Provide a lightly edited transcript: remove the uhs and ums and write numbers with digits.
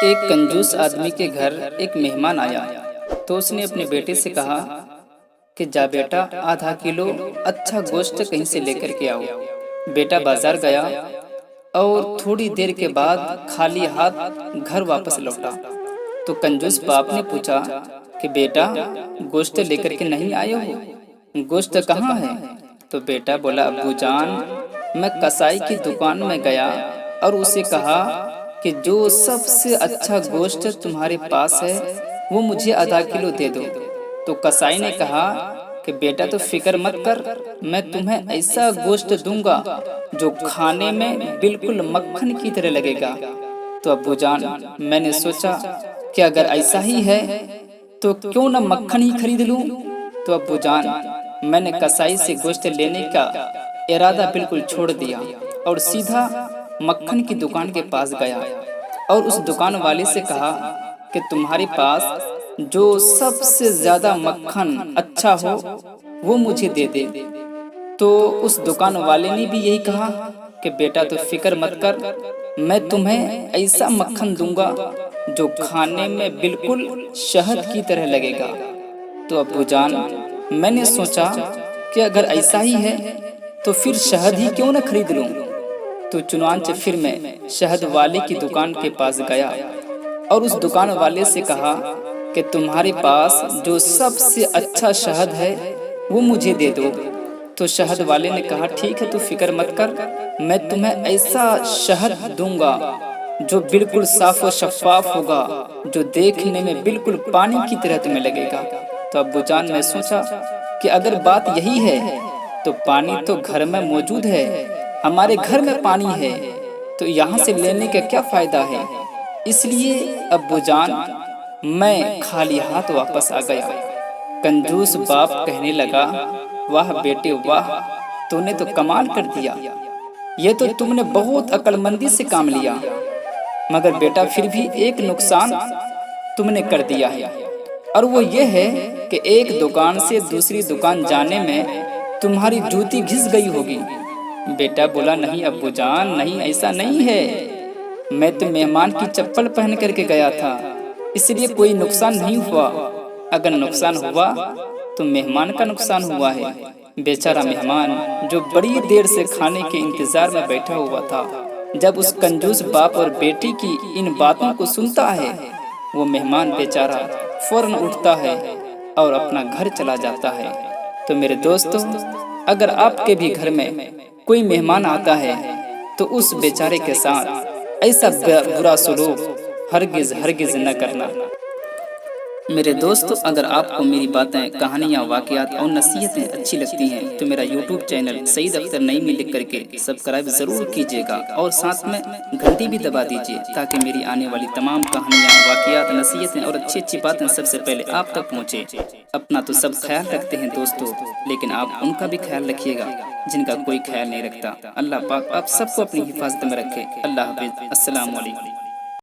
ایک کنجوس آدمی کے گھر ایک مہمان آیا تو اس نے اپنے بیٹے سے کہا کہ جا بیٹا آدھا کلو اچھا گوشت کہیں سے لے کر کے آؤ۔ بیٹا بازار گیا اور تھوڑی دیر کے بعد خالی ہاتھ گھر واپس لوٹا تو کنجوس باپ نے پوچھا کہ بیٹا گوشت لے کر کے نہیں آئے ہو، گوشت کہاں ہے؟ تو بیٹا بولا ابو جان میں کسائی کی دکان میں گیا اور اسے کہا کہ جو سب سے اچھا گوشت تمہارے پاس ہے وہ مجھے آدھا کلو دے دو۔ تو کسائی نے کہا کہ بیٹا تو فکر مت کر، میں تمہیں ایسا گوشت دوں گا جو کھانے میں بالکل مکھن کی طرح لگے گا۔ تو ابو جان میں نے سوچا کہ اگر ایسا ہی ہے تو کیوں نہ مکھن ہی خرید لوں۔ تو ابو جان میں نے کسائی سے گوشت لینے کا ارادہ بالکل چھوڑ دیا اور سیدھا مکھن کی دکان کے پاس گیا اور اس دکان والے سے کہا کہ تمہارے پاس جو سب سے زیادہ مکھن اچھا ہو وہ مجھے دے دے۔ تو اس دکان والے نے بھی یہی کہا کہ بیٹا تو فکر مت کر، میں تمہیں ایسا مکھن دوں گا جو کھانے میں بالکل شہد کی طرح لگے گا۔ تو ابو جان میں نے سوچا کہ اگر ایسا ہی ہے تو پھر شہد ہی کیوں نہ خرید لوں۔ تو چنانچہ پھر میں شہد والے کی دکان کے پاس گیا اور اس دکان والے سے کہا کہ تمہارے پاس جو سب سے اچھا شہد ہے وہ مجھے دے دو۔ تو شہد والے نے کہا ٹھیک ہے تو فکر مت کر، میں تمہیں ایسا شہد دوں گا جو بالکل صاف و شفاف ہوگا، جو دیکھنے میں بالکل پانی کی طرح تمہیں لگے گا۔ تو ابو جان میں سوچا کہ اگر بات یہی ہے تو پانی تو گھر میں موجود ہے، ہمارے گھر میں پانی ہے تو یہاں سے لینے کا کیا فائدہ ہے، اس لیے ابو جان میں خالی ہاتھ واپس آ گیا۔ کنجوس باپ کہنے لگا واہ بیٹے واہ، تو نے تو کمال کر دیا، یہ تو تم نے بہت عقل مندی سے کام لیا، مگر بیٹا پھر بھی ایک نقصان تم نے کر دیا ہے، اور وہ یہ ہے کہ ایک دکان سے دوسری دکان جانے میں تمہاری جوتی گھس گئی ہوگی۔ بیٹا بولا نہیں ابو جان نہیں، ایسا نہیں ہے، میں تو مہمان کی چپل پہن کر کے گیا تھا، اس لیے کوئی نقصان نہیں ہوا، اگر نقصان ہوا تو مہمان کا نقصان ہوا ہے۔ بیچارہ مہمان جو بڑی دیر سے کھانے کے انتظار میں بیٹھا ہوا تھا، جب اس کنجوس باپ اور بیٹی کی ان باتوں کو سنتا ہے، وہ مہمان بیچارہ فوراً اٹھتا ہے اور اپنا گھر چلا جاتا ہے۔ تو میرے دوستو، اگر آپ کے بھی گھر میں کوئی مہمان آتا ہے تو اس بیچارے کے ساتھ ایسا برا سلوک ہرگز نہ کرنا۔ میرے دوستو، اگر آپ کو میری باتیں، کہانیاں، واقعات اور نصیحتیں اچھی لگتی ہیں تو میرا یوٹیوب چینل سعید اختر نعیمی لکھ کر کے سبسکرائب ضرور کیجیے گا اور ساتھ میں گھنٹی بھی دبا دیجیے تاکہ میری آنے والی تمام کہانیاں، واقعات، نصیحتیں اور اچھی اچھی باتیں سب سے پہلے آپ تک پہنچے۔ اپنا تو سب خیال رکھتے ہیں دوستو، لیکن آپ ان کا بھی خیال رکھیے گا جن کا کوئی خیال نہیں رکھتا۔ اللہ پاک آپ سب کو اپنی حفاظت میں رکھے۔ اللہ حافظ، السلام علیکم۔